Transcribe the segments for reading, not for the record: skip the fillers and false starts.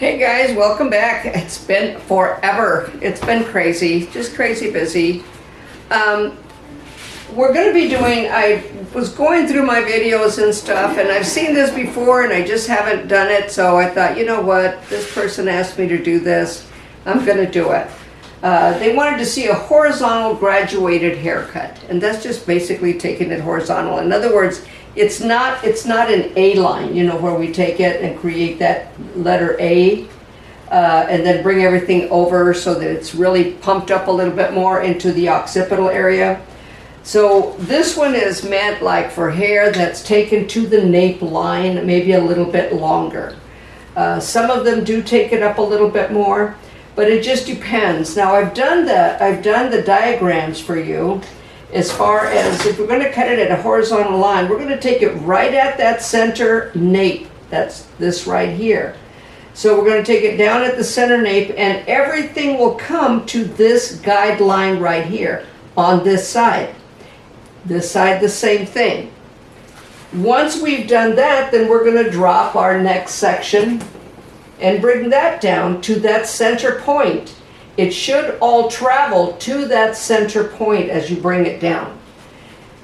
Hey guys, welcome back. It's been forever. It's been crazy, just crazy busy. We're going to be doing, I was going through my videos and stuff, and I've seen this before and I just haven't done it, so I thought, you know what, this person asked me to do this, I'm going to do it. They wanted to see a horizontal graduated haircut, and that's just basically taking it horizontal. In other words, it's not an A line, you know, where we take it and create that letter A, and then bring everything over so that it's really pumped up a little bit more into the occipital area. So this one is meant like for hair that's taken to the nape line, maybe a little bit longer. Some of them do take it up a little bit more, but it just depends. Now I've done the diagrams for you. As far as if we're going to cut it at a horizontal line, we're going to take it right at that center nape. That's this right here. So we're going to take it down at the center nape, and everything will come to this guideline right here on this side. This side, the same thing. Once we've done that, then we're going to drop our next section and bring that down to that center point. It should all travel to that center point as you bring it down.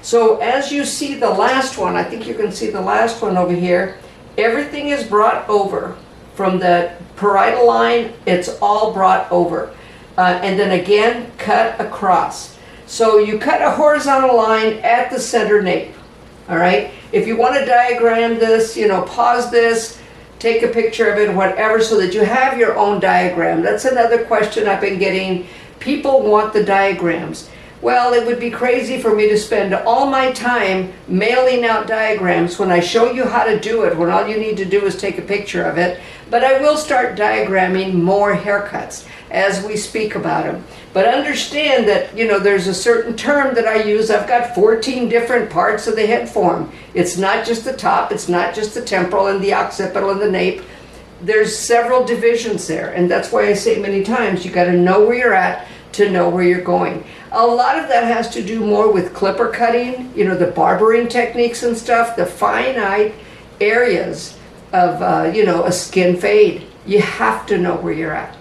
So as you see the last one, I think you can see the last one over here, everything is brought over from the parietal line. It's all brought over. And then again, cut across. So you cut a horizontal line at the center nape. All right. If you want to diagram this, you know, pause this, take a picture of it, whatever, so that you have your own diagram. That's another question I've been getting. People want the diagrams. Well, it would be crazy for me to spend all my time mailing out diagrams when I show you how to do it, when all you need to do is take a picture of it. But I will start diagramming more haircuts as we speak about them. But understand that, you know, there's a certain term that I use. I've got 14 different parts of the head form. It's not just the top, it's not just the temporal and the occipital and the nape. There's several divisions there, and that's why I say many times you got to know where you're at to know where you're going. A lot of that has to do more with clipper cutting, you know, the barbering techniques and stuff, the finite areas of, you know, a skin fade. You have to know where you're at.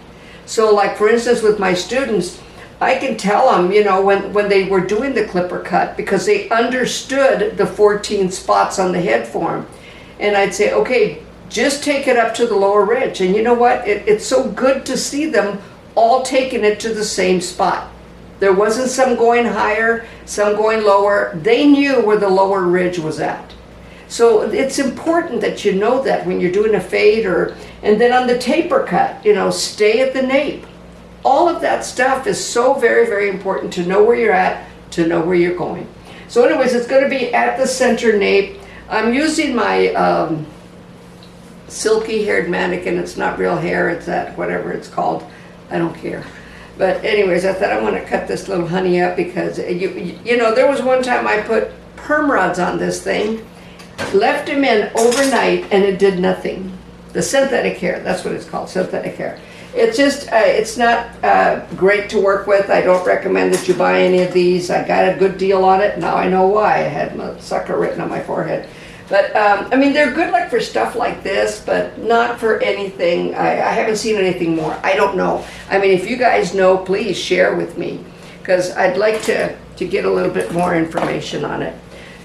So like for instance with my students, I can tell them, you know, when they were doing the clipper cut, because they understood the 14 spots on the head form, and I'd say, okay, just take it up to the lower ridge. And you know what? It's so good to see them all taking it to the same spot. There wasn't some going higher, some going lower. They knew where the lower ridge was at. So it's important that you know that when you're doing a fade, and then on the taper cut, you know, stay at the nape. All of that stuff is so very, very important to know where you're at, to know where you're going. So anyways, it's going to be at the center nape. I'm using my silky haired mannequin. It's not real hair, it's that whatever it's called. I don't care. But anyways, I thought I want to cut this little honey up because, you know, there was one time I put perm rods on this thing, left him in overnight, and it did nothing. The synthetic hair, that's what it's called, synthetic hair. It's just, it's not great to work with. I don't recommend that you buy any of these. I got a good deal on it. Now I know why. I had my sucker written on my forehead. But, I mean, they're good like for stuff like this, but not for anything. I haven't seen anything more. I don't know. I mean, if you guys know, please share with me, because I'd like to get a little bit more information on it.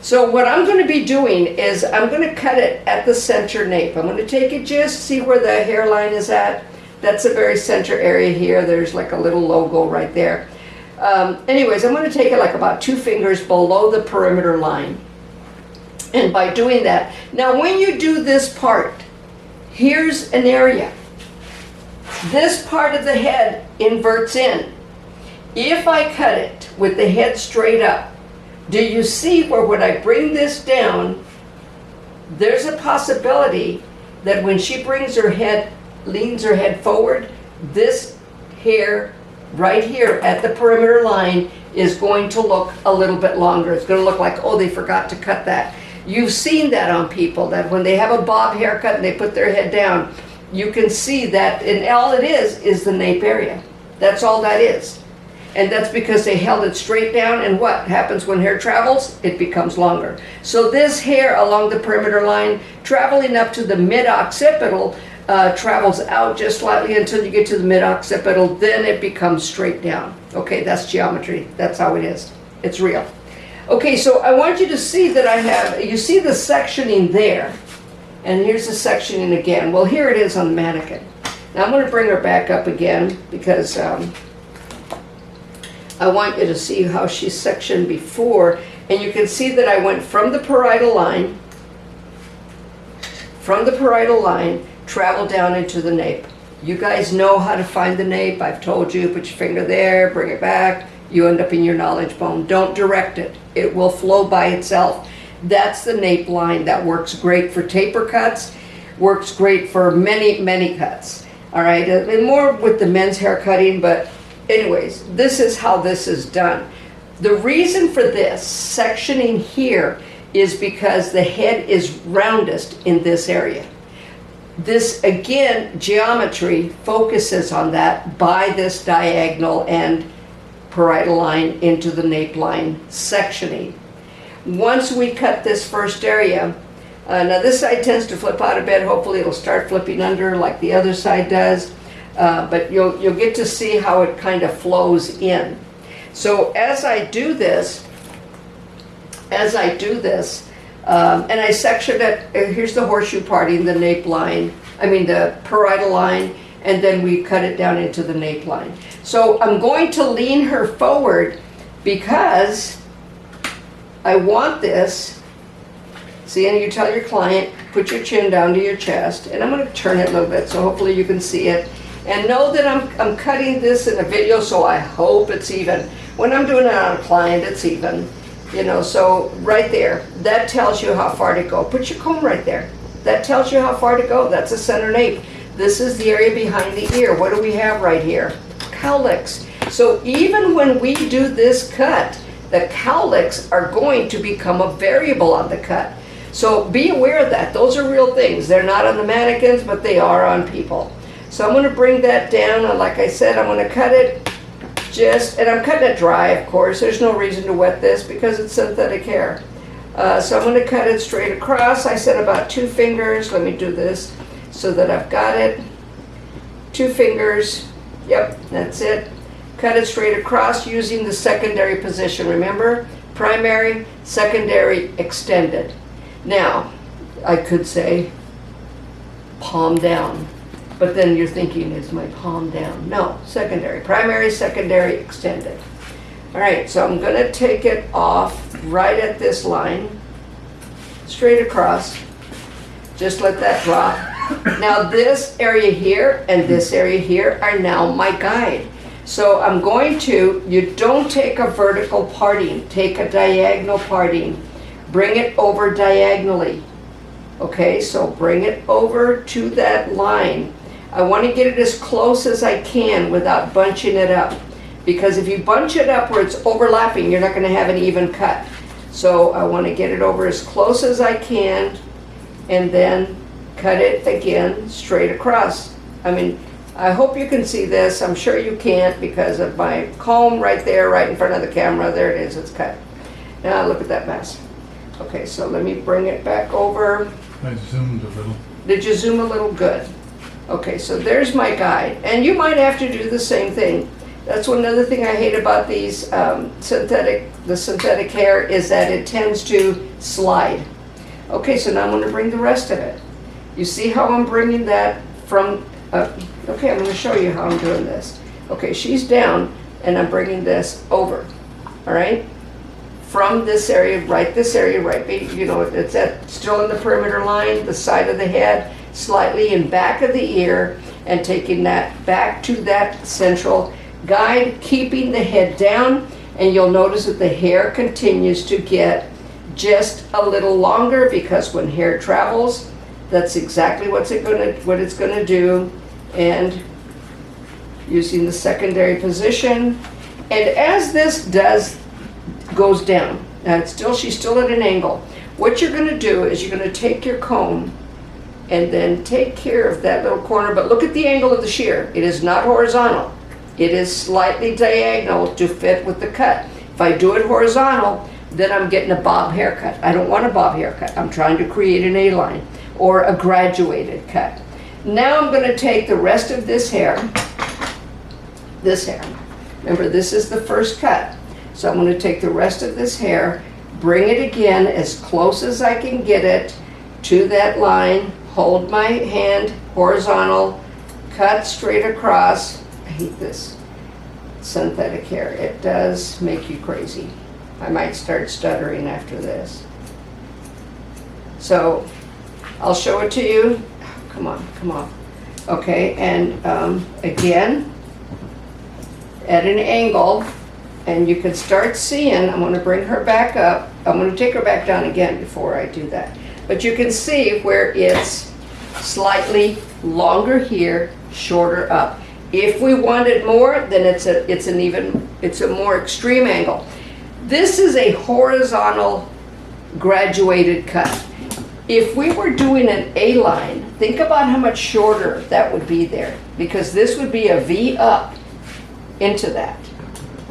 So what I'm going to be doing is I'm going to cut it at the center nape. I'm going to take it, just see where the hairline is at. That's a very center area here. There's like a little logo right there. Anyways, I'm going to take it like about 2 fingers below the perimeter line. And by doing that, now when you do this part, here's an area. This part of the head inverts in. If I cut it with the head straight up, do you see where when I bring this down, there's a possibility that when she brings her head, leans her head forward, this hair right here at the perimeter line is going to look a little bit longer. It's going to look like, oh, they forgot to cut that. You've seen that on people, that when they have a bob haircut and they put their head down, you can see that, and all it is the nape area. That's all that is. And that's because they held it straight down, and what happens when hair travels? It becomes longer. So this hair along the perimeter line, traveling up to the mid-occipital, travels out just slightly until you get to the mid-occipital, then it becomes straight down. Okay, that's geometry. That's how it is. It's real. Okay, so I want you to see that I have, you see the sectioning there, and here's the sectioning again. Well, here it is on the mannequin. Now I'm going to bring her back up again because I want you to see how she's sectioned before, and you can see that I went from the parietal line, travel down into the nape. You guys know how to find the nape. I've told you, put your finger there, bring it back, you end up in your knowledge bone. Don't direct it. It will flow by itself. That's the nape line. That works great for taper cuts, works great for many, many cuts. All right, and more with the men's hair cutting, but anyways, this is how this is done. The reason for this sectioning here is because the head is roundest in this area. This, again, geometry focuses on that by this diagonal and parietal line into the nape line sectioning. Once we cut this first area, now this side tends to flip out a bit. Hopefully it'll start flipping under like the other side does, but you'll get to see how it kind of flows in. So as I do this, and I section it, here's the horseshoe parting, the nape line, the parietal line, and then we cut it down into the nape line. So I'm going to lean her forward because I want this. See, and you tell your client, put your chin down to your chest, and I'm going to turn it a little bit so hopefully you can see it. And know that I'm cutting this in a video, so I hope it's even. When I'm doing it on a client, it's even. So right there, that tells you how far to go. Put your comb right there. That tells you how far to go. That's a center nape. This is the area behind the ear. What do we have right here? Cowlicks. So even when we do this cut, the cowlicks are going to become a variable on the cut. So be aware of that. Those are real things. They're not on the mannequins, but they are on people. So I'm going to bring that down, and like I said, I'm going to cut it and I'm cutting it dry, of course. There's no reason to wet this because it's synthetic hair. So I'm going to cut it straight across. I said about 2 fingers. Let me do this so that I've got it. 2 fingers. Yep, that's it. Cut it straight across using the secondary position. Remember? Primary, secondary, extended. Now, I could say palm down. But then you're thinking, is my palm down? No, secondary. Primary, secondary, extended. All right, so I'm going to take it off right at this line, straight across. Just let that drop. Now this area here and this area here are now my guide. So I'm going to, you don't take a vertical parting, take a diagonal parting. Bring it over diagonally. Okay, so bring it over to that line. I want to get it as close as I can without bunching it up. Because if you bunch it up where it's overlapping, you're not going to have an even cut. So I want to get it over as close as I can and then cut it again straight across. I hope you can see this. I'm sure you can't because of my comb right there, right in front of the camera. There it is, it's cut. Now look at that mess. Okay, so let me bring it back over. I zoomed a little. Did you zoom a little? Good. Okay, so there's my guide. And you might have to do the same thing. That's one other thing I hate about these synthetic hair is that it tends to slide. Okay, so now I'm going to bring the rest of it. You see how I'm bringing that from, okay, I'm going to show you how I'm doing this. Okay, she's down and I'm bringing this over, all right? From this area, right, it's still in the perimeter line, the side of the head, slightly in back of the ear, and taking that back to that central guide, keeping the head down, and you'll notice that the hair continues to get just a little longer because when hair travels, that's exactly what it's gonna do, and using the secondary position. And as this goes down, now she's still at an angle. What you're gonna do is you're gonna take your comb and then take care of that little corner, but look at the angle of the shear. It is not horizontal. It is slightly diagonal to fit with the cut. If I do it horizontal, then I'm getting a bob haircut. I don't want a bob haircut. I'm trying to create an A-line or a graduated cut. Now I'm going to take the rest of this hair, remember this is the first cut, so I'm going to take the rest of this hair, bring it again as close as I can get it to that line, hold my hand horizontal, cut straight across. I hate this synthetic hair, it does make you crazy. I might start stuttering after this. So I'll show it to you. Come on. Okay, and again, at an angle, and you can start seeing, I'm going to bring her back up. I'm going to take her back down again before I do that. But you can see where it's slightly longer here, shorter up. If we wanted more, then it's a more extreme angle. This is a horizontal graduated cut. If we were doing an A-line, think about how much shorter that would be there, because this would be a V up into that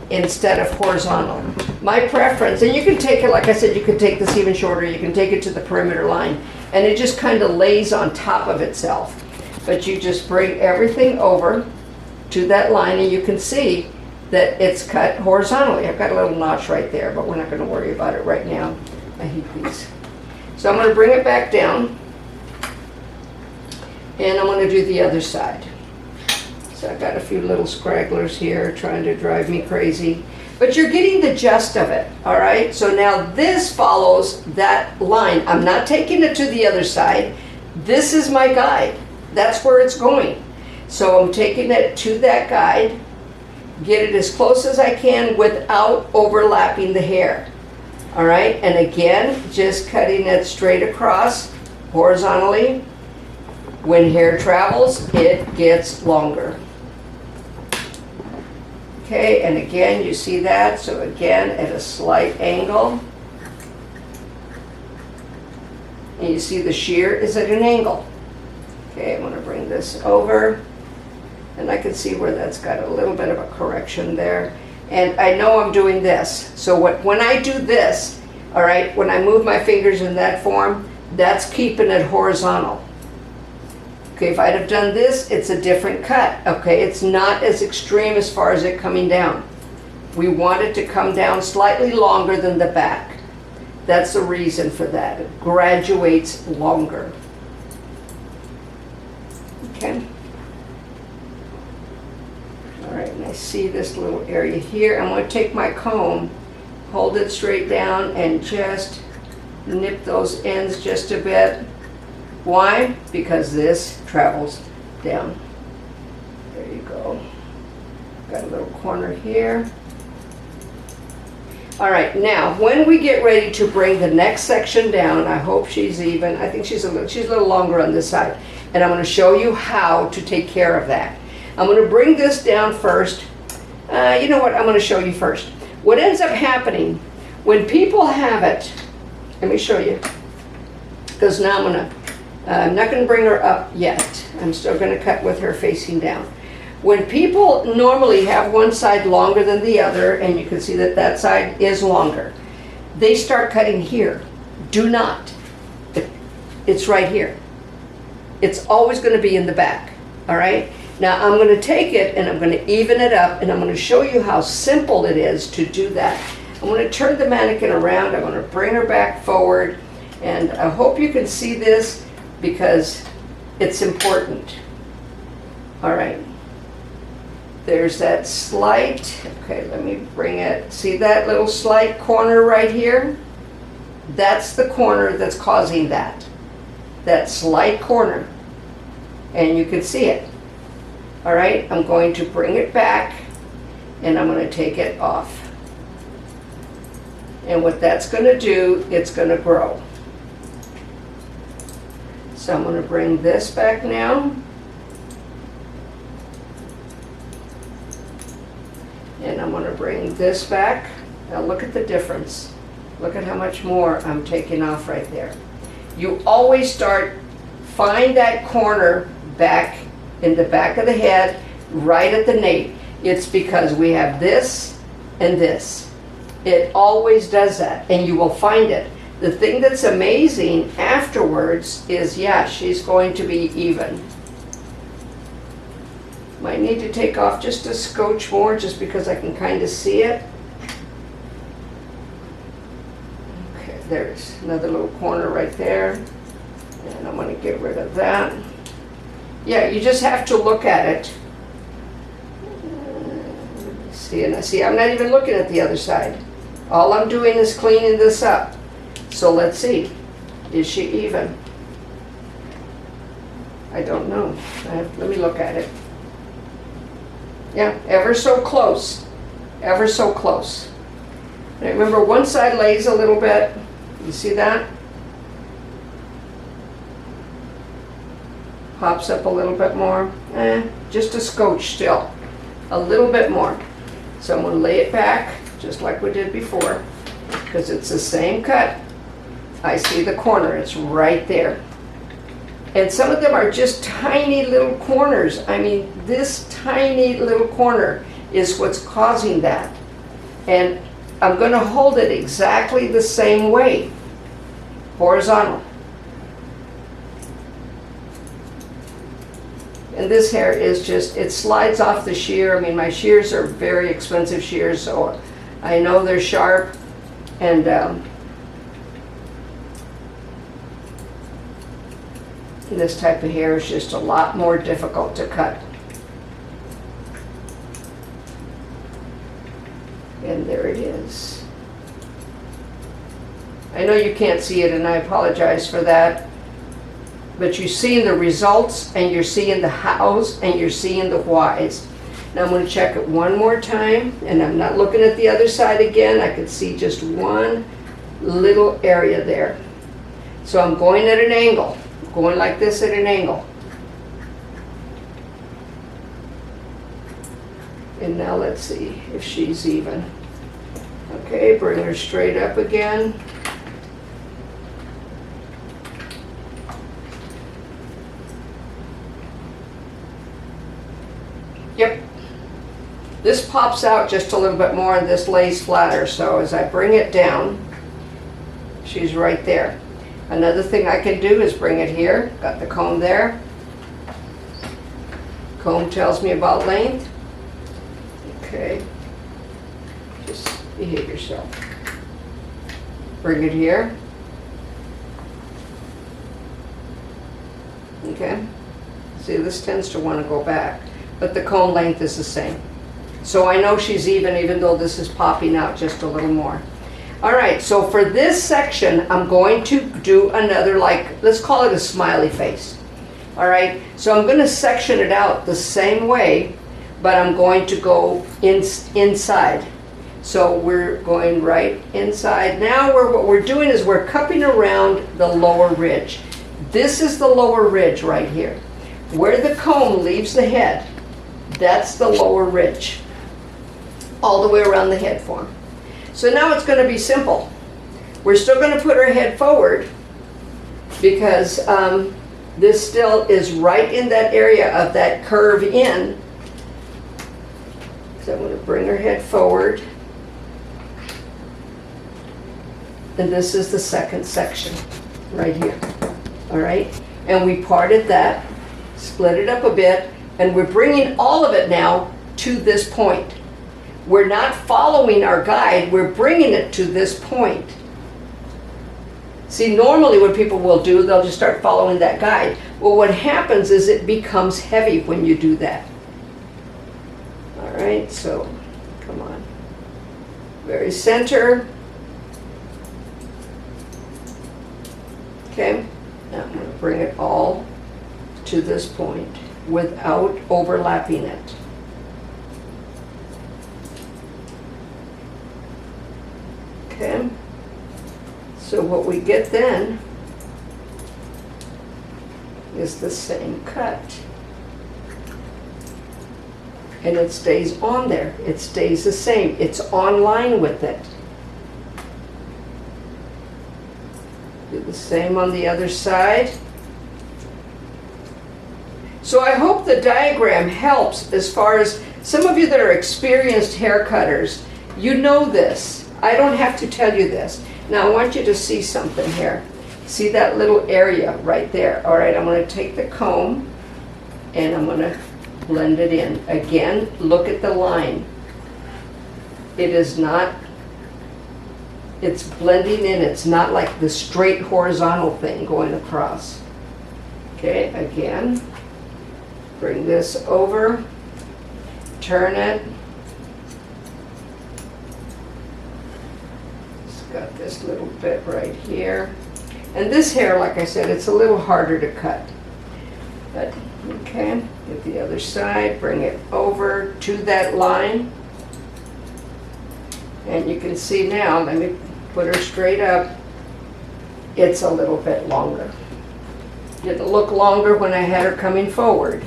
instead of horizontal. My preference, and you can take it, like I said, you can take this even shorter, you can take it to the perimeter line, and it just kind of lays on top of itself. But you just bring everything over to that line, and you can see that it's cut horizontally. I've got a little notch right there, but we're not going to worry about it right now. I hate these. So I'm going to bring it back down, and I'm going to do the other side. So I've got a few little scragglers here trying to drive me crazy, but you're getting the gist of it, all right? So now this follows that line. I'm not taking it to the other side. This is my guide. That's where it's going. So I'm taking it to that guide, get it as close as I can without overlapping the hair. All right, and again, just cutting it straight across horizontally. When hair travels, it gets longer. Okay, and again, you see that. So again, at a slight angle. And you see the shear is at an angle. Okay, I'm going to bring this over. And I can see where that's got a little bit of a correction there. And I know I'm doing this. So when I do this, all right, when I move my fingers in that form, that's keeping it horizontal. Okay, if I'd have done this, it's a different cut. Okay, it's not as extreme as far as it coming down. We want it to come down slightly longer than the back. That's the reason for that. It graduates longer. Okay. All right, and I see this little area here. I'm going to take my comb, hold it straight down, and just nip those ends just a bit. Why? Because this travels down. There you go. Got a little corner here. All right, now when we get ready to bring the next section down, I hope she's even. I think she's a little longer on this side, and I'm going to show you how to take care of that. I'm going to bring this down first. You know what? I'm going to show you first. What ends up happening when people have it, let me show you, because now I'm not going to bring her up yet. I'm still going to cut with her facing down. When people normally have one side longer than the other, and you can see that that side is longer, they start cutting here. Do not. It's right here. It's always going to be in the back, all right? Now I'm going to take it and I'm going to even it up, and I'm going to show you how simple it is to do that. I'm going to turn the mannequin around. I'm going to bring her back forward, and I hope you can see this because it's important. All right. There's that slight, okay, let me bring it. See that little slight corner right here? That's the corner that's causing that slight corner. And you can see it. All right, I'm going to bring it back and I'm going to take it off. And what that's going to do, it's going to grow. So I'm going to bring this back now. And I'm going to bring this back. Now look at the difference. Look at how much more I'm taking off right there. You always find that corner back in the back of the head, right at the nape. It's because we have this and this. It always does that, and you will find it. The thing that's amazing afterwards is, yeah, she's going to be even. Might need to take off just a scotch more just because I can kind of see it. Okay, there's another little corner right there. And I'm going to get rid of that. Yeah, you just have to look at it. See, and I see I'm not even looking at the other side. All I'm doing is cleaning this up. So let's see. Is she even? I don't know. Let me look at it. Yeah, ever so close. Ever so close. Now remember, one side lays a little bit. You see that? Pops up a little bit more. Just a scotch still. A little bit more. So I'm going to lay it back, just like we did before, because it's the same cut. I see the corner, it's right there. And some of them are just tiny little corners. I mean, this tiny little corner is what's causing that. And I'm going to hold it exactly the same way, horizontal. And this hair is just, it slides off the shear. I mean, my shears are very expensive shears, so I know they're sharp. And this type of hair is just a lot more difficult to cut. And there it is. I know you can't see it, and I apologize for that. But you're seeing the results, and you're seeing the hows, and you're seeing the whys. Now I'm going to check it one more time, and I'm not looking at the other side again. I can see just one little area there. So I'm going at an angle, going like this at an angle. And now let's see if she's even. Okay, bring her straight up again. Yep. This pops out just a little bit more and this lays flatter. So as I bring it down, she's right there. Another thing I can do is bring it here. Got the comb there. Comb tells me about length. Okay. Just behave yourself. Bring it here. Okay. See, this tends to want to go back. But the comb length is the same. So I know she's even though this is popping out just a little more. All right, so for this section, I'm going to do another, like, let's call it a smiley face. All right, so I'm going to section it out the same way, but I'm going to go inside. So we're going right inside. Now what we're doing is we're cupping around the lower ridge. This is the lower ridge right here. Where the comb leaves the head, that's the lower ridge. All the way around the head form. So now it's going to be simple. We're still going to put our head forward because this still is right in that area of that curve in. So I'm going to bring her head forward. And this is the second section right here. All right? And we parted that, split it up a bit, and we're bringing all of it now to this point. We're not following our guide, we're bringing it to this point. See, normally what people will do, they'll just start following that guide. Well, what happens is it becomes heavy when you do that. All right, so come on. Very center. Okay, now I'm going to bring it all to this point without overlapping it. Okay, so what we get then is the same cut. And it stays on there. It stays the same. It's on line with it. Do the same on the other side. So I hope the diagram helps as far as some of you that are experienced hair cutters, you know this. I don't have to tell you this. Now I want you to see something here. See that little area right there? All right, I'm going to take the comb and I'm going to blend it in. Again, look at the line. It is not, it's blending in. It's not like the straight horizontal thing going across. Okay, again, bring this over, turn it. It's got this little bit right here. And this hair, like I said, it's a little harder to cut. But, okay, get the other side, bring it over to that line. And you can see now, let me put her straight up, it's a little bit longer. Didn't look longer when I had her coming forward,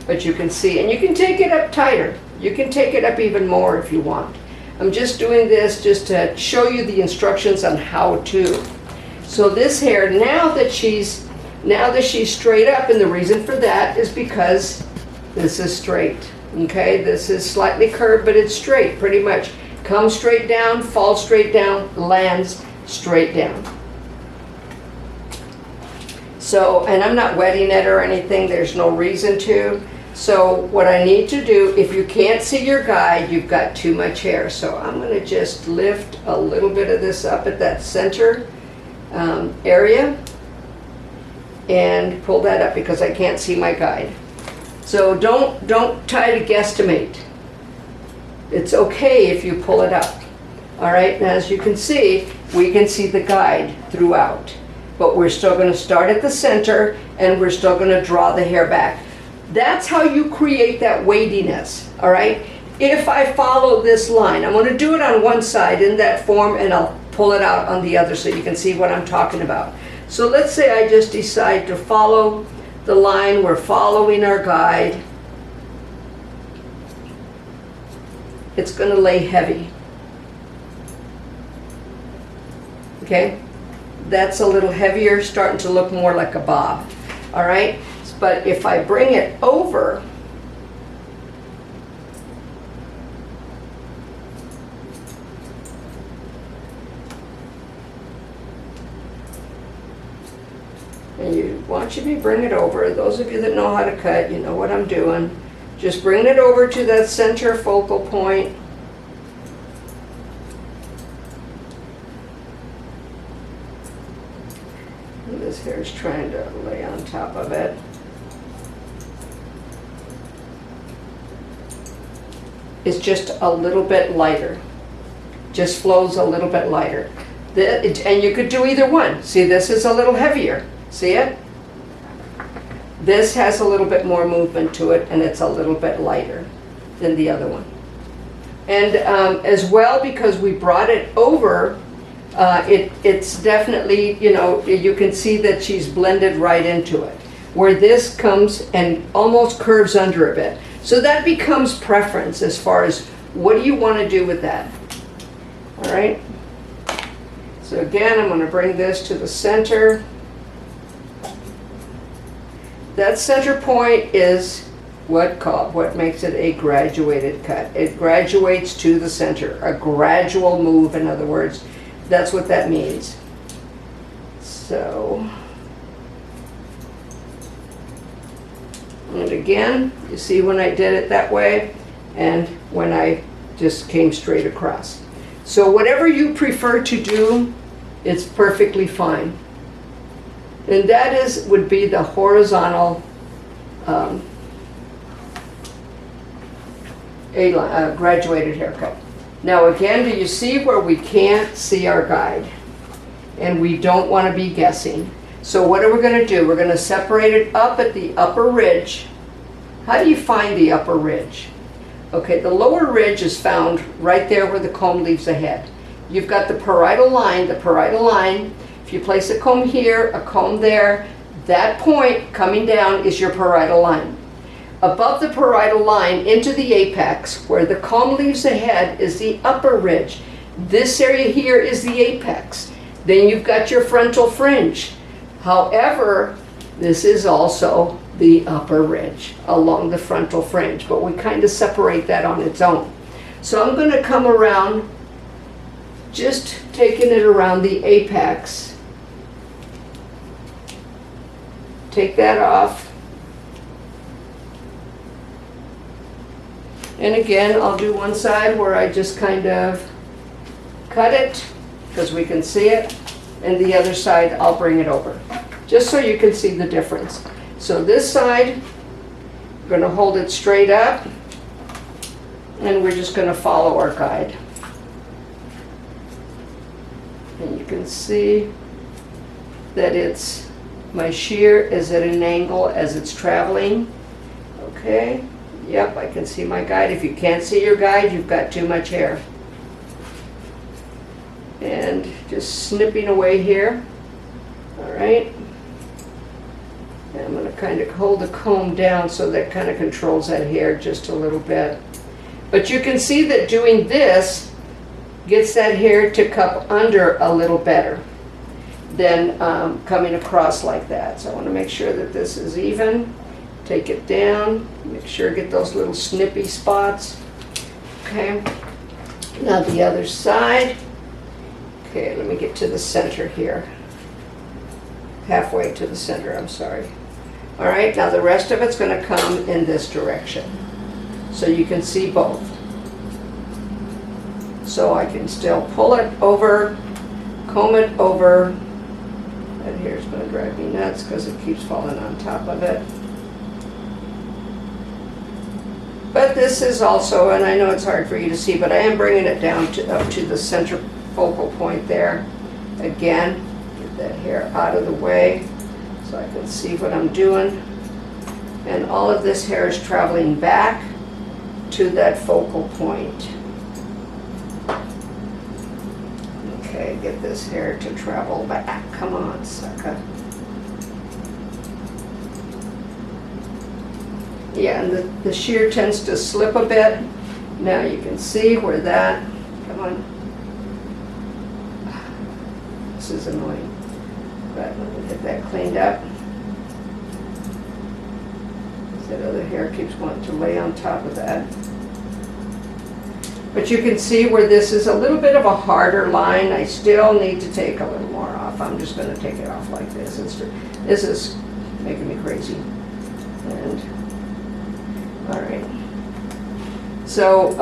but you can see, and you can take it up tighter. You can take it up even more if you want. I'm just doing this just to show you the instructions on how to. So this hair, now that she's straight up, and the reason for that is because this is straight, okay? This is slightly curved, but it's straight, pretty much. Comes straight down, falls straight down, lands straight down. So, and I'm not wetting it or anything, there's no reason to. So what I need to do, if you can't see your guide, you've got too much hair. So I'm gonna just lift a little bit of this up at that center area and pull that up because I can't see my guide. So don't try to guesstimate. It's okay if you pull it up. All right, and as you can see, we can see the guide throughout. But we're still going to start at the center and we're still going to draw the hair back. That's how you create that weightiness, all right? If I follow this line, I'm going to do it on one side in that form and I'll pull it out on the other so you can see what I'm talking about. So let's say I just decide to follow the line, we're following our guide. It's going to lay heavy. Okay? That's a little heavier, starting to look more like a bob. All right? But if I bring it over, and you want you to bring it over. Those of you that know how to cut, you know what I'm doing. Just bring it over to that center focal point. And this hair is trying to lay on top of it. It's just a little bit lighter. Just flows a little bit lighter. And you could do either one. See, this is a little heavier. See it? This has a little bit more movement to it, and it's a little bit lighter than the other one. And as well, because we brought it over, it's definitely, you know, you can see that she's blended right into it. Where this comes and almost curves under a bit. So that becomes preference as far as what do you want to do with that. All right. So again, I'm going to bring this to the center. That center point is what makes it a graduated cut. It graduates to the center, a gradual move, in other words. That's what that means. So, and again, you see when I did it that way and when I just came straight across. So whatever you prefer to do, it's perfectly fine. And that would be the horizontal graduated haircut. Now again, do you see where we can't see our guide? And we don't want to be guessing. So what are we going to do? We're going to separate it up at the upper ridge. How do you find the upper ridge? Okay, the lower ridge is found right there where the comb leaves the head. You've got the parietal line. The parietal line, if you place a comb here, a comb there, that point coming down is your parietal line. Above the parietal line into the apex, where the comb leaves the head, is the upper ridge. This area here is the apex. Then you've got your frontal fringe. However, this is also the upper ridge along the frontal fringe, but we kind of separate that on its own. So I'm going to come around, just taking it around the apex. Take that off. And again, I'll do one side where I just kind of cut it, because we can see it, and the other side I'll bring it over, just so you can see the difference. So this side, we're going to hold it straight up, and we're just going to follow our guide. And you can see that it's, my shear is at an angle as it's traveling. Okay, yep, I can see my guide. If you can't see your guide, you've got too much hair. And just snipping away here. All right. And I'm going to kind of hold the comb down so that kind of controls that hair just a little bit. But you can see that doing this gets that hair to cup under a little better than coming across like that. So I want to make sure that this is even. Take it down, make sure get those little snippy spots. Okay, now the other side. Okay, let me get to the center here. Halfway to the center, I'm sorry. All right, now the rest of it's going to come in this direction. So you can see both. So I can still pull it over, comb it over. That hair's going to drive me nuts because it keeps falling on top of it. But this is also, and I know it's hard for you to see, but I am bringing it down up to the center focal point there. Again, get that hair out of the way so I can see what I'm doing. And all of this hair is traveling back to that focal point. Okay, get this hair to travel back. Come on, sucker. Yeah, and the shear tends to slip a bit. Now you can see where that, come on. This is annoying. But let me get that cleaned up. That other hair keeps wanting to lay on top of that. But you can see where this is a little bit of a harder line. I still need to take a little more off. I'm just going to take it off like this. This is making me crazy. And all right. So,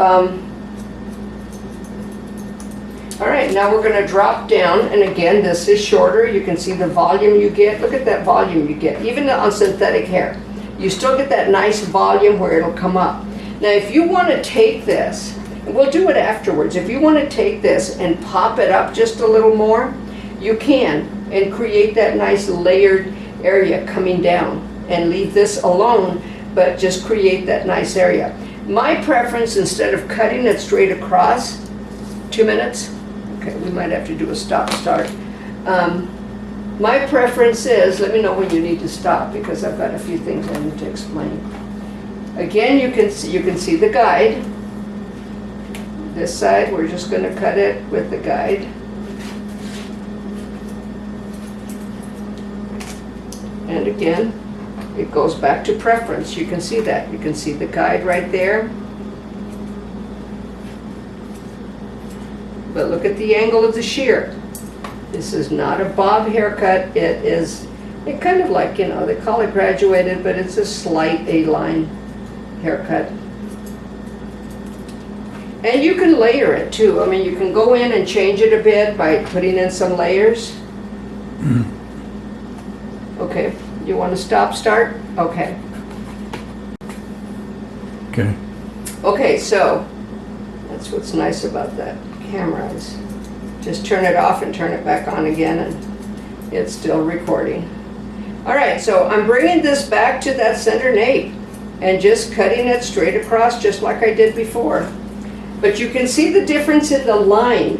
all right, now we're going to drop down. And again, this is shorter. You can see the volume you get. Look at that volume you get, even on synthetic hair. You still get that nice volume where it'll come up. Now, if you want to take this, and we'll do it afterwards, if you want to take this and pop it up just a little more, you can, and create that nice layered area coming down, and leave this alone, but just create that nice area. My preference, instead of cutting it straight across, 2 minutes, okay, we might have to do a stop-start. My preference is, let me know when you need to stop, because I've got a few things I need to explain. Again, you can see the guide. This side, we're just going to cut it with the guide. And again, it goes back to preference. You can see that. You can see the guide right there. But look at the angle of the shear. This is not a bob haircut. It kind of like, you know, they call it graduated, but it's a slight A-line haircut. And you can layer it too. I mean, you can go in and change it a bit by putting in some layers. Okay, you want to start? Okay. Okay. Okay, so that's what's nice about that camera is just turn it off and turn it back on again and it's still recording. All right, so I'm bringing this back to that center nape and just cutting it straight across just like I did before. But you can see the difference in the line,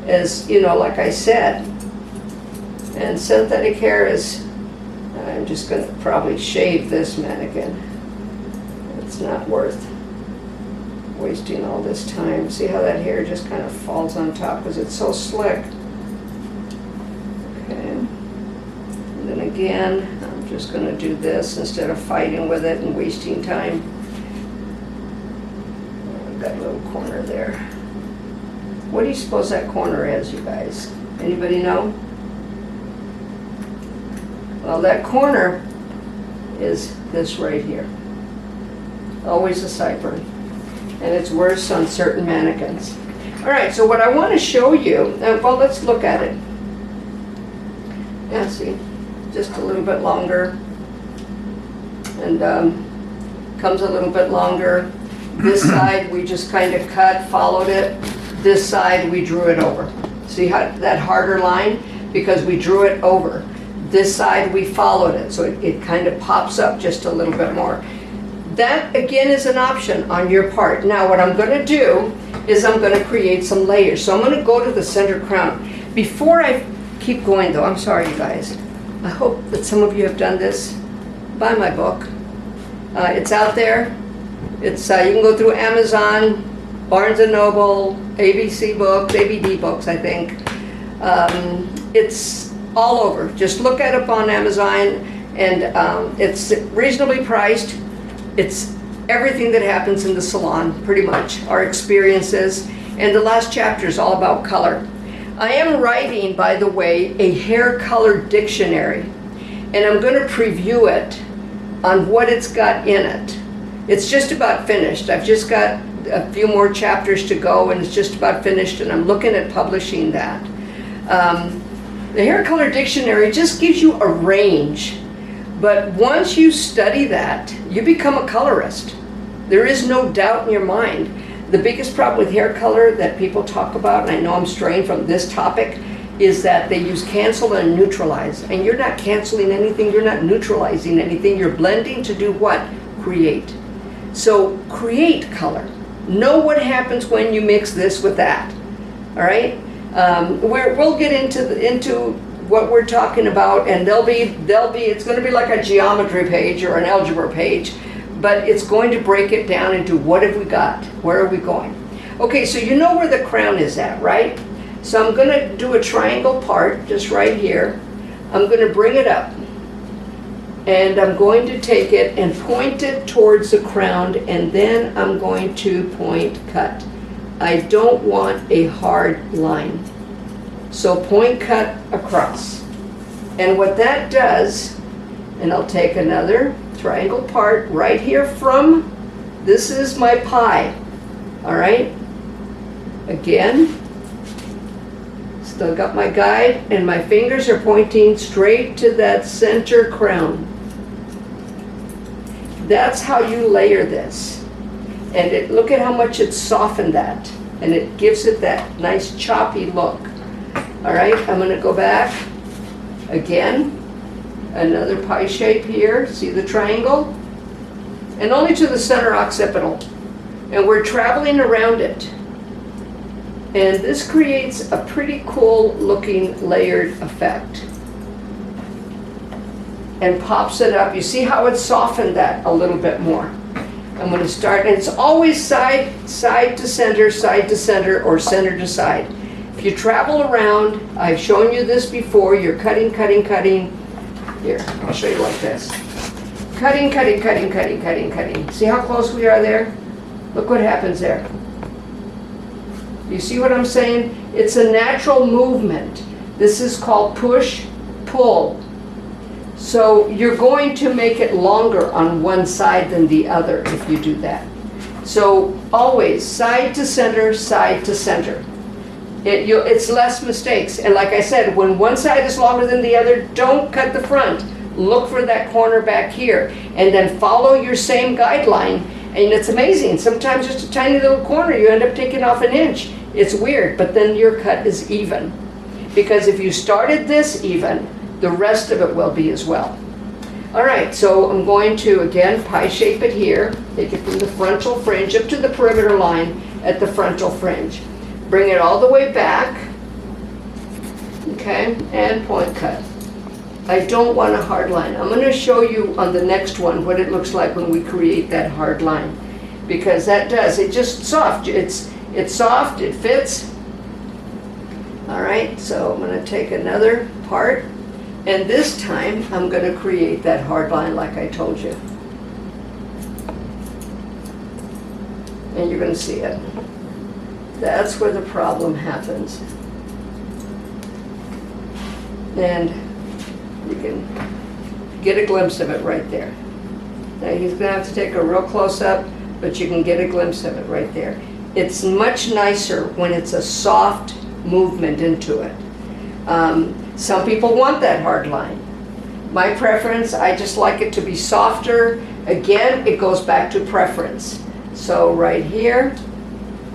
as you know, like I said. And synthetic hair is, I'm just going to probably shave this mannequin. It's not worth wasting all this time. See how that hair just kind of falls on top because it's so slick. Okay. And then again, I'm just going to do this instead of fighting with it and wasting time. I've got a little corner there. What do you suppose that corner is, you guys? Anybody know? Well, that corner is this right here. Always a sideburn. and it's worse on certain mannequins. All right, so what I want to show you, well, let's look at it. Yeah, see, just a little bit longer, and comes a little bit longer. This side we just kind of cut, followed it. This side we drew it over. See how that harder line? Because we drew it over. This side we followed it, so it kind of pops up just a little bit more. That again is an option on your part. Now what I'm going to do is I'm going to create some layers. So I'm going to go to the center crown. Before I keep going though, I'm sorry you guys. I hope that some of you have done this. Buy my book. It's out there. It's you can go through Amazon, Barnes & Noble, ABC Books, ABD Books, I think. It's all over. Just look it up on Amazon, and it's reasonably priced. It's everything that happens in the salon, pretty much, our experiences. And the last chapter is all about color. I am writing, by the way, a hair color dictionary, and I'm going to preview it on what it's got in it. It's just about finished. I've just got a few more chapters to go, and it's just about finished, and I'm looking at publishing that. The hair color dictionary just gives you a range, but once you study that, you become a colorist. There is no doubt in your mind. The biggest problem with hair color that people talk about, and I know I'm straying from this topic, is that they use cancel and neutralize. And you're not canceling anything, you're not neutralizing anything, you're blending to do what? Create. So create color. Know what happens when you mix this with that. All right? We'll get into what we're talking about, and it's going to be like a geometry page or an algebra page, but it's going to break it down into what have we got, where are we going. Okay, so you know where the crown is at, right? So I'm going to do a triangle part just right here. I'm going to bring it up, and I'm going to take it and point it towards the crown, and then I'm going to point cut. I don't want a hard line. So point cut across. And what that does, and I'll take another triangle part right here from, this is my pie. All right? Again, still got my guide, and my fingers are pointing straight to that center crown. That's how you layer this. And look at how much it softened that. And it gives it that nice choppy look. All right, I'm going to go back. Again, another pie shape here. See the triangle? And only to the center occipital. And we're traveling around it. And this creates a pretty cool looking layered effect. And pops it up. You see how it softened that a little bit more. I'm going to start, and it's always side to center, or center to side. If you travel around, I've shown you this before, you're cutting. Here, I'll show you like this. Cutting. See how close we are there? Look what happens there. You see what I'm saying? It's a natural movement. This is called push, pull. So you're going to make it longer on one side than the other if you do that. So always side to center. It's less mistakes. And like I said, when one side is longer than the other, don't cut the front. Look for that corner back here. And then follow your same guideline. And it's amazing. Sometimes just a tiny little corner, you end up taking off an inch. It's weird, but then your cut is even. Because if you started this even, the rest of it will be as well. All right, so I'm going to, again, pie shape it here. Take it from the frontal fringe up to the perimeter line at the frontal fringe. Bring it all the way back, okay, and point cut. I don't want a hard line. I'm going to show you on the next one what it looks like when we create that hard line. Because that does, it just soft. It's soft, it fits. All right, so I'm going to take another part. And this time, I'm going to create that hard line like I told you. And you're going to see it. That's where the problem happens. And you can get a glimpse of it right there. Now he's going to have to take a real close-up. but you can get a glimpse of it right there. It's much nicer when it's a soft movement into it. Some people want that hard line. My preference, I just like it to be softer. Again, it goes back to preference. So right here,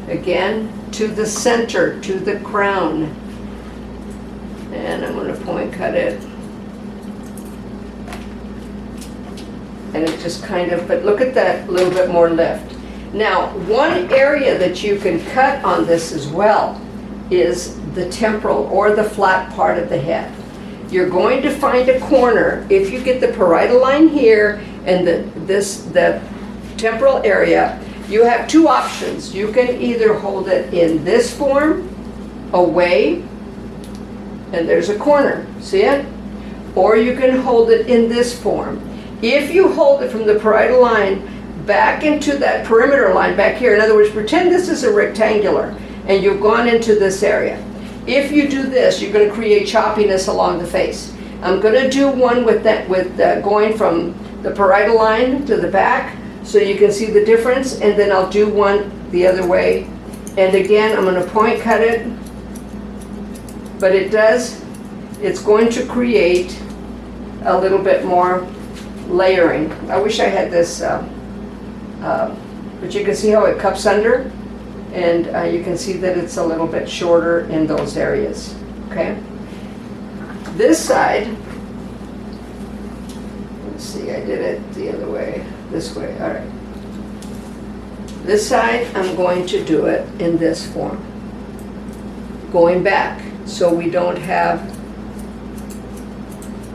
again, to the center, to the crown. And I'm going to point cut it. And it just kind of, but look at that little bit more lift. Now, one area that you can cut on this as well is the temporal or the flat part of the head. You're going to find a corner, if you get the parietal line here and the temporal area, you have two options. You can either hold it in this form, away, and there's a corner, see it? Or you can hold it in this form. If you hold it from the parietal line back into that perimeter line back here, in other words, pretend this is a rectangular and you've gone into this area. If you do this, you're going to create choppiness along the face. I'm going to do one with that, going from the parietal line to the back so you can see the difference, and then I'll do one the other way. And again, I'm going to point cut it, but it's going to create a little bit more layering. I wish I had this, but you can see how it cups under, and you can see that it's a little bit shorter in those areas, okay? This side, let's see, I did it the other way, this way, all right. This side, I'm going to do it in this form, going back, so we don't have,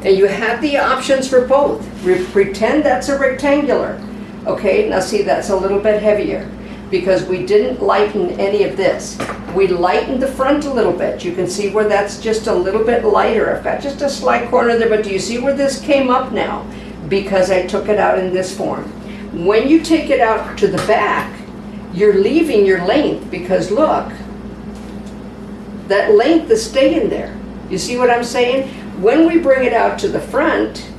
and you have the options for both. Pretend that's a rectangular. Okay, now see, that's a little bit heavier because we didn't lighten any of this. We lightened the front a little bit. You can see where that's just a little bit lighter. I've got just a slight corner there, but do you see where this came up now? Because I took it out in this form. When you take it out to the back, you're leaving your length because look, that length is staying there. You see what I'm saying? When we bring it out to the front,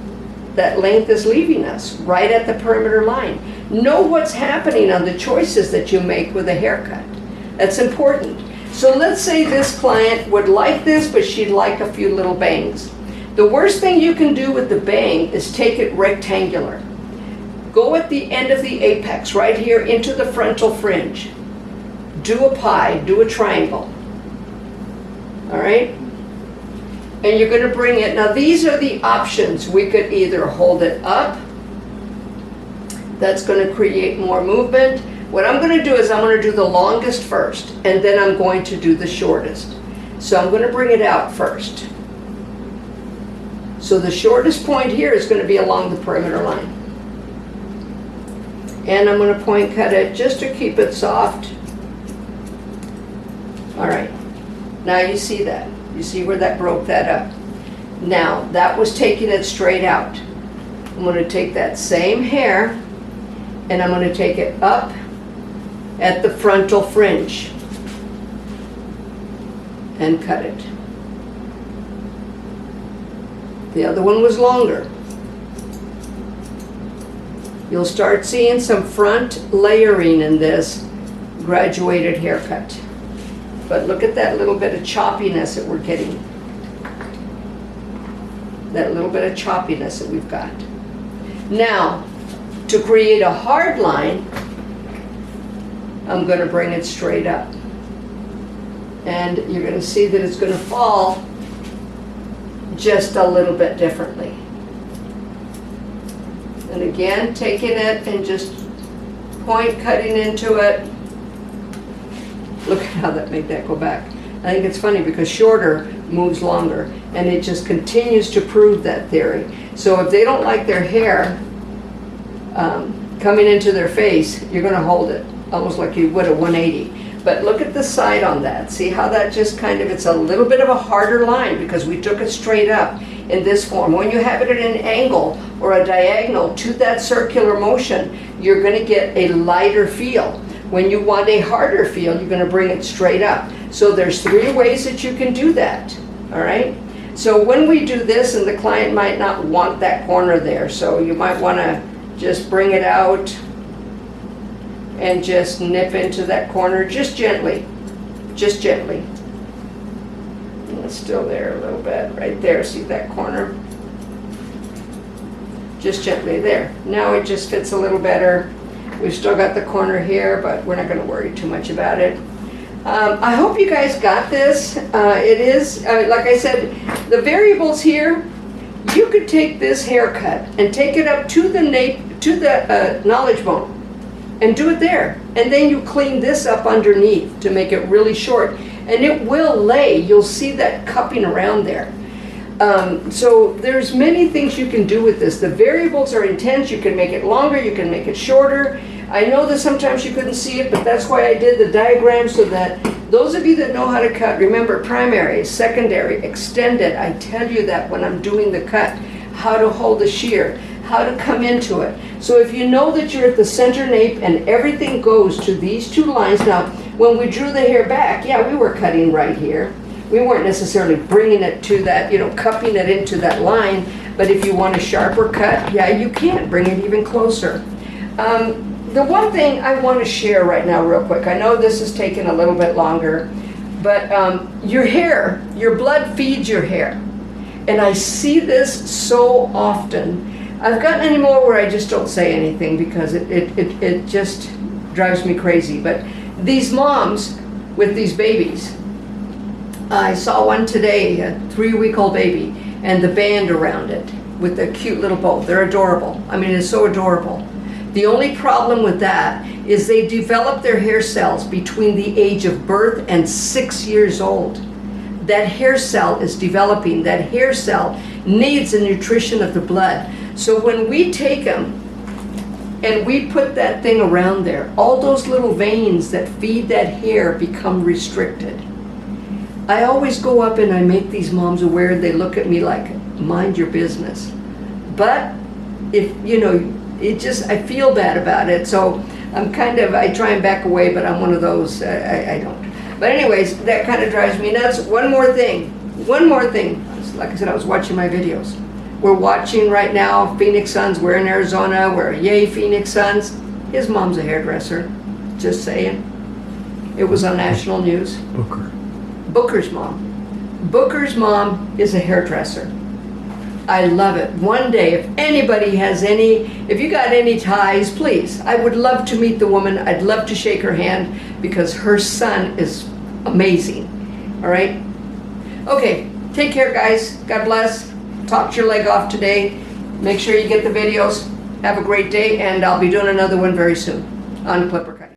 that length is leaving us right at the perimeter line. Know what's happening on the choices that you make with a haircut. That's important. So let's say this client would like this, but she'd like a few little bangs. The worst thing you can do with the bang is take it rectangular. Go at the end of the apex, right here into the frontal fringe. Do a pie, do a triangle. All right? And you're going to bring it, now these are the options. We could either hold it up, that's going to create more movement. What I'm going to do is I'm going to do the longest first, and then I'm going to do the shortest. So I'm going to bring it out first. So the shortest point here is going to be along the perimeter line. And I'm going to point cut it just to keep it soft. All right, now you see that. You see where that broke that up? Now, that was taking it straight out. I'm going to take that same hair and I'm going to take it up at the frontal fringe and cut it. The other one was longer. You'll start seeing some front layering in this graduated haircut. But look at that little bit of choppiness that we're getting. That little bit of choppiness that we've got. Now, to create a hard line, I'm going to bring it straight up. And you're going to see that it's going to fall just a little bit differently. And again, taking it and just point cutting into it. Look at how that made that go back. I think it's funny because shorter moves longer, and it just continues to prove that theory. So if they don't like their hair coming into their face, you're going to hold it almost like you would a 180. But look at the side on that. See how that just kind of, it's a little bit of a harder line because we took it straight up in this form. When you have it at an angle or a diagonal to that circular motion, you're going to get a lighter feel. When you want a harder feel, you're going to bring it straight up. So there's 3 ways that you can do that, all right? So when we do this, and the client might not want that corner there, so you might want to just bring it out and just nip into that corner, just gently, just gently. It's still there a little bit, right there, see that corner? Just gently there. Now it just fits a little better. We've still got the corner here, but we're not going to worry too much about it. I hope you guys got this. It is, like I said, the variables here, you could take this haircut and take it up to the nape, to the knowledge bone, and do it there. And then you clean this up underneath to make it really short. And it will lay, you'll see that cupping around there. So there's many things you can do with this. The variables are intense. You can make it longer, you can make it shorter. I know that sometimes you couldn't see it, but that's why I did the diagram, so that those of you that know how to cut, remember primary, secondary, extended, I tell you that when I'm doing the cut, how to hold the shear, how to come into it. So if you know that you're at the center nape and everything goes to these two lines. Now, when we drew the hair back, yeah, we were cutting right here. We weren't necessarily bringing it to that, cupping it into that line, but if you want a sharper cut, yeah, you can bring it even closer. The one thing I want to share right now real quick, I know this is taking a little bit longer, but your hair, your blood feeds your hair. And I see this so often. I've gotten anymore where I just don't say anything because it just drives me crazy. But these moms with these babies, I saw one today, a 3-week-old baby, and the band around it with the cute little bow. They're adorable. I mean, it's so adorable. The only problem with that is they develop their hair cells between the age of birth and 6 years old. That hair cell is developing. That hair cell needs the nutrition of the blood. So when we take them and we put that thing around there, all those little veins that feed that hair become restricted. I always go up and I make these moms aware. They look at me like, mind your business. But if, I feel bad about it. So I try and back away, but I'm one of those, I don't. But anyways, that kind of drives me nuts. One more thing. Like I said, I was watching my videos. We're watching right now, Phoenix Suns. We're in Arizona. We're yay, Phoenix Suns. His mom's a hairdresser. Just saying. It was on national news. Booker's mom. Booker's mom is a hairdresser. I love it. One day, if anybody has if you got any ties, please. I would love to meet the woman. I'd love to shake her hand because her son is amazing. All right? Okay, take care, guys. God bless. Talk your leg off today. Make sure you get the videos. Have a great day, and I'll be doing another one very soon on Clipper.